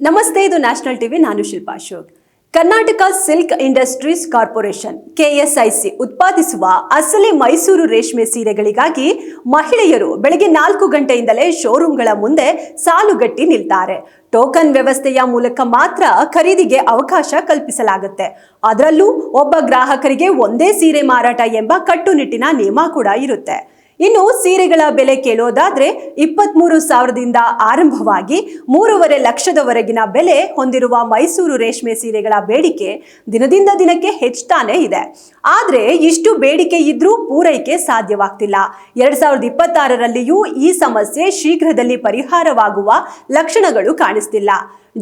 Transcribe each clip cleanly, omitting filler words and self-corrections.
ನಮಸ್ತೆ, ಇದು national TV. ನಾನು Shilpa Ashok. Karnataka silk industries corporation KSIC ಉತ್ಪಾದಿಸುವ ಅಸಲಿ ಮೈಸೂರು ರೇಷ್ಮೆ ಸೀರೆಗಳಿಗಾಗಿ ಮಹಿಳೆಯರು ಬೆಳಗ್ಗೆ 4 ಗಂಟೆಯಿಂದಲೇ ಶೋರೂಮ್ಗಳ ಮುಂದೆ ಸಾಲುಗಟ್ಟಿ ನಿಲ್ತಾರೆ. ಟೋಕನ್ ವ್ಯವಸ್ಥೆಯ ಮೂಲಕ ಮಾತ್ರ ಖರೀದಿಗೆ ಅವಕಾಶ ಕಲ್ಪಿಸಲಾಗುತ್ತೆ. ಅದರಲ್ಲೂ ಒಬ್ಬ ಗ್ರಾಹಕರಿಗೆ ಒಂದೇ ಸೀರೆ ಮಾರಾಟ ಎಂಬ ಕಟ್ಟುನಿಟ್ಟಿನ ನಿಯಮ ಕೂಡ ಇರುತ್ತೆ. ಇನ್ನು ಸೀರೆಗಳ ಬೆಲೆ ಕೇಳೋದಾದ್ರೆ 23,000ದಿಂದ ಆರಂಭವಾಗಿ 3.5 ಲಕ್ಷದವರೆಗಿನ ಬೆಲೆ ಹೊಂದಿರುವ ಮೈಸೂರು ರೇಷ್ಮೆ ಸೀರೆಗಳ ಬೇಡಿಕೆ ದಿನದಿಂದ ದಿನಕ್ಕೆ ಹೆಚ್ಚುತ್ತಾನೆ ಇದೆ. ಆದ್ರೆ ಇಷ್ಟು ಬೇಡಿಕೆ ಇದ್ರೂ ಪೂರೈಕೆ ಸಾಧ್ಯವಾಗ್ತಿಲ್ಲ. 2026ರಲ್ಲಿಯೂ ಈ ಸಮಸ್ಯೆ ಶೀಘ್ರದಲ್ಲಿ ಪರಿಹಾರವಾಗುವ ಲಕ್ಷಣಗಳು ಕಾಣಿಸ್ತಿಲ್ಲ.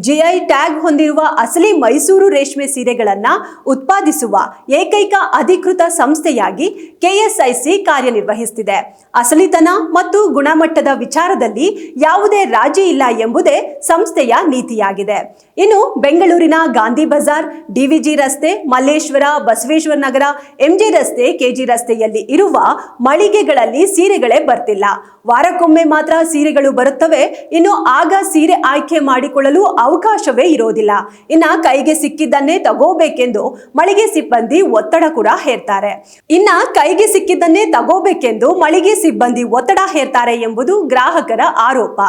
ಜಿಐ ಟ್ಯಾಗ್ ಹೊಂದಿರುವ ಅಸಲಿ ಮೈಸೂರು ರೇಷ್ಮೆ ಸೀರೆಗಳನ್ನ ಉತ್ಪಾದಿಸುವ ಏಕೈಕ ಅಧಿಕೃತ ಸಂಸ್ಥೆಯಾಗಿ ಕೆಎಸ್ಐಸಿ ಕಾರ್ಯನಿರ್ವಹಿಸುತ್ತಿದೆ. ಅಸಲಿತನ ಮತ್ತು ಗುಣಮಟ್ಟದ ವಿಚಾರದಲ್ಲಿ ಯಾವುದೇ ರಾಜಿ ಇಲ್ಲ ಎಂಬುದೇ ಸಂಸ್ಥೆಯ ನೀತಿಯಾಗಿದೆ. ಇನ್ನು ಬೆಂಗಳೂರಿನ ಗಾಂಧಿ ಬಜಾರ್, ಡಿವಿಜಿ ರಸ್ತೆ, ಮಲ್ಲೇಶ್ವರ, ಬಸವೇಶ್ವರ ನಗರ, ಎಂಜಿ ರಸ್ತೆ, ಕೆಜಿ ರಸ್ತೆಯಲ್ಲಿ ಇರುವ ಮಳಿಗೆಗಳಲ್ಲಿ ಸೀರೆಗಳೇ ಬರ್ತಿಲ್ಲ. ವಾರಕ್ಕೊಮ್ಮೆ ಮಾತ್ರ ಸೀರೆಗಳು ಬರುತ್ತವೆ. ಇನ್ನು ಆಗ ಸೀರೆ ಆಯ್ಕೆ ಮಾಡಿಕೊಳ್ಳಲು ಅವಕಾಶವೇ ಇರೋದಿಲ್ಲ. ಇನ್ನ ಕೈಗೆ ಸಿಕ್ಕಿದ್ದನ್ನೇ ತಗೋಬೇಕೆಂದು ಮಳಿಗೆ ಸಿಬ್ಬಂದಿ ಒತ್ತಡ ಹೇರ್ತಾರೆ ಎಂಬುದು ಗ್ರಾಹಕರ ಆರೋಪ.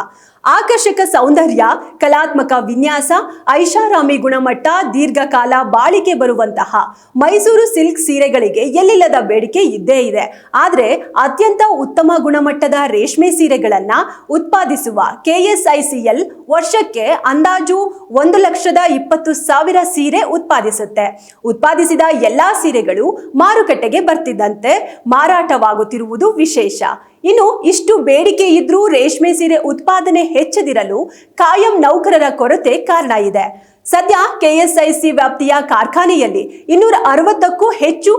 ಆಕರ್ಷಕ ಸೌಂದರ್ಯ, ಕಲಾತ್ಮಕ ವಿನ್ಯಾಸ, ಐಷಾರಾಮಿ ಗುಣಮಟ್ಟ, ದೀರ್ಘಕಾಲ ಬಾಳಿಕೆ ಬರುವಂತಹ ಮೈಸೂರು ಸಿಲ್ಕ್ ಸೀರೆಗಳಿಗೆ ಎಲ್ಲಿಲ್ಲದ ಬೇಡಿಕೆ ಇದ್ದೇ ಇದೆ. ಆದ್ರೆ ಅತ್ಯಂತ ಉತ್ತಮ ಗುಣಮಟ್ಟದ ರೇಷ್ಮೆ ಸೀರೆಗಳನ್ನ ಉತ್ಪಾದಿಸುವ ಕೆಎಸ್ಐಸಿಎಲ್ ವರ್ಷಕ್ಕೆ ಅಂದಾಜು 1,20,000 ಸೀರೆ ಉತ್ಪಾದಿಸುತ್ತೆ. ಉತ್ಪಾದಿಸಿದ ಎಲ್ಲಾ ಸೀರೆಗಳು ಮಾರುಕಟ್ಟೆಗೆ ಬರ್ತಿದ್ದಂತೆ ಮಾರಾಟವಾಗುತ್ತಿರುವುದು ವಿಶೇಷ. ಇನ್ನು ಇಷ್ಟು ಬೇಡಿಕೆ ಇದ್ರೂ ರೇಷ್ಮೆ ಸೀರೆ ಉತ್ಪಾದನೆ ಹೆಚ್ಚದಿರಲು ಕಾಯಂ ನೌಕರರ ಕೊರತೆ ಕಾರಣ ಇದೆ. ಸದ್ಯ ಕೆಎಸ್ಐಸಿ ವ್ಯಾಪ್ತಿಯ ಕಾರ್ಖಾನೆಯಲ್ಲಿ 260ಕ್ಕೂ ಹೆಚ್ಚು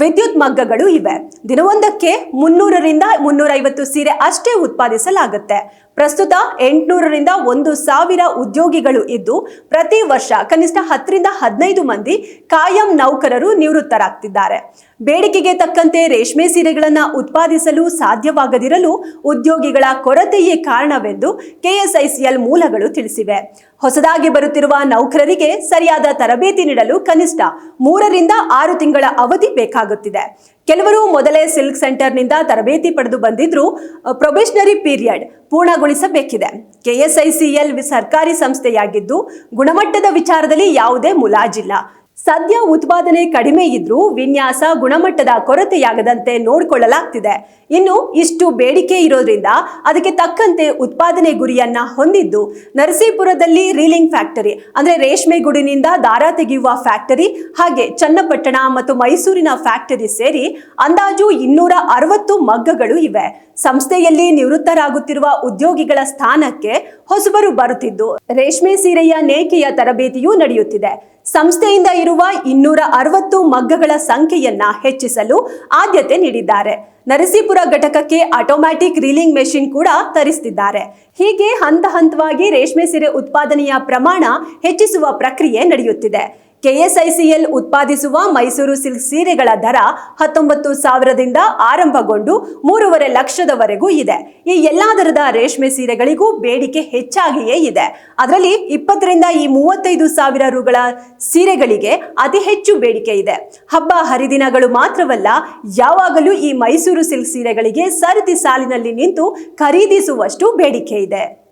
ವಿದ್ಯುತ್ ಮಗ್ಗಗಳು ಇವೆ. ದಿನವೊಂದಕ್ಕೆ 300ರಿಂದ 350 ಸೀರೆ ಅಷ್ಟೇ ಉತ್ಪಾದಿಸಲಾಗುತ್ತೆ. ಪ್ರಸ್ತುತ 800ರಿಂದ 1,000 ಉದ್ಯೋಗಿಗಳು ಇದ್ದು ಪ್ರತಿ ವರ್ಷ ಕನಿಷ್ಠ 10ರಿಂದ 15 ಮಂದಿ ಕಾಯಂ ನೌಕರರು ನಿವೃತ್ತರಾಗ್ತಿದ್ದಾರೆ. ಬೇಡಿಕೆಗೆ ತಕ್ಕಂತೆ ರೇಷ್ಮೆ ಸೀರೆಗಳನ್ನು ಉತ್ಪಾದಿಸಲು ಸಾಧ್ಯವಾಗದಿರಲು ಉದ್ಯೋಗಿಗಳ ಕೊರತೆಯೇ ಕಾರಣವೆಂದು ಕೆಎಸ್ಐಸಿಎಲ್ ಮೂಲಗಳು ತಿಳಿಸಿವೆ. ಹೊಸದಾಗಿ ಬರುತ್ತಿರುವ ನೌಕರರಿಗೆ ಸರಿಯಾದ ತರಬೇತಿ ನೀಡಲು ಕನಿಷ್ಠ 3ರಿಂದ 6 ತಿಂಗಳ ಅವಧಿ ಬೇಕಾಗುತ್ತಿದೆ. ಕೆಲವರು ಮೊದಲೇ ಸಿಲ್ಕ್ ಸೆಂಟರ್ನಿಂದ ತರಬೇತಿ ಪಡೆದು ಬಂದಿದ್ರೂ ಪ್ರೊಬೇಷನರಿ ಪೀರಿಯಡ್ ಪೂರ್ಣಗೊಳಿಸಬೇಕಿದೆ. ಕೆಎಸ್ಐಸಿಎಲ್ ಸರ್ಕಾರಿ ಸಂಸ್ಥೆಯಾಗಿದ್ದು ಗುಣಮಟ್ಟದ ವಿಚಾರದಲ್ಲಿ ಯಾವುದೇ ಮುಲಾಜಿಲ್ಲ. ಸದ್ಯ ಉತ್ಪಾದನೆ ಕಡಿಮೆ ಇದ್ರೂ ವಿನ್ಯಾಸ, ಗುಣಮಟ್ಟದ ಕೊರತೆಯಾಗದಂತೆ ನೋಡಿಕೊಳ್ಳಲಾಗ್ತಿದೆ. ಇನ್ನು ಇಷ್ಟು ಬೇಡಿಕೆ ಇರೋದ್ರಿಂದ ಅದಕ್ಕೆ ತಕ್ಕಂತೆ ಉತ್ಪಾದನೆ ಗುರಿಯನ್ನ ಹೊಂದಿದ್ದು ನರಸೀಪುರದಲ್ಲಿ ರೀಲಿಂಗ್ ಫ್ಯಾಕ್ಟರಿ ಅಂದ್ರೆ ರೇಷ್ಮೆ ಗೂಡಿನಿಂದ ದಾರ ತೆಗೆಯುವ ಫ್ಯಾಕ್ಟರಿ, ಹಾಗೆ ಚನ್ನಪಟ್ಟಣ ಮತ್ತು ಮೈಸೂರಿನ ಫ್ಯಾಕ್ಟರಿ ಸೇರಿ ಅಂದಾಜು 260 ಮಗ್ಗಗಳು ಇವೆ. ಸಂಸ್ಥೆಯಲ್ಲಿ ನಿವೃತ್ತರಾಗುತ್ತಿರುವ ಉದ್ಯೋಗಿಗಳ ಸ್ಥಾನಕ್ಕೆ ಹೊಸಬರು ಬರುತ್ತಿದ್ದು ರೇಷ್ಮೆ ಸೀರೆಯ ನೇಯ್ಗೆಯ ತರಬೇತಿಯೂ ನಡೆಯುತ್ತಿದೆ. ಸಂಸ್ಥೆಯಿಂದ ಇರುವ 260 ಮಗ್ಗಗಳ ಸಂಖ್ಯೆಯನ್ನ ಹೆಚ್ಚಿಸಲು ಆದ್ಯತೆ ನೀಡಿದ್ದಾರೆ. ನರಸೀಪುರ ಘಟಕಕ್ಕೆ ಆಟೋಮ್ಯಾಟಿಕ್ ರೀಲಿಂಗ್ ಮೆಷಿನ್ ಕೂಡ ತರಿಸುತ್ತಿದ್ದಾರೆ. ಹೀಗೆ ಹಂತ ಹಂತವಾಗಿ ರೇಷ್ಮೆ ಸೀರೆ ಉತ್ಪಾದನೆಯ ಪ್ರಮಾಣ ಹೆಚ್ಚಿಸುವ ಪ್ರಕ್ರಿಯೆ ನಡೆಯುತ್ತಿದೆ. ಕೆಎಸ್ಐಸಿಎಲ್ ಉತ್ಪಾದಿಸುವ ಮೈಸೂರು ಸಿಲ್ಕ್ ಸೀರೆಗಳ ದರ 19,000ದಿಂದ ಆರಂಭಗೊಂಡು 3.5 ಲಕ್ಷದವರೆಗೂ ಇದೆ. ಈ ಎಲ್ಲಾ ದರದ ರೇಷ್ಮೆ ಸೀರೆಗಳಿಗೂ ಬೇಡಿಕೆ ಹೆಚ್ಚಾಗಿಯೇ ಇದೆ. ಅದರಲ್ಲಿ 20ರಿಂದ 35,000 ರುಗಳ ಸೀರೆಗಳಿಗೆ ಅತಿ ಹೆಚ್ಚು ಬೇಡಿಕೆ ಇದೆ. ಹಬ್ಬ ಹರಿದಿನಗಳು ಮಾತ್ರವಲ್ಲ, ಯಾವಾಗಲೂ ಈ ಮೈಸೂರು ಸಿಲ್ಕ್ ಸೀರೆಗಳಿಗೆ ಸರತಿ ಸಾಲಿನಲ್ಲಿ ನಿಂತು ಖರೀದಿಸುವಷ್ಟು ಬೇಡಿಕೆ ಇದೆ.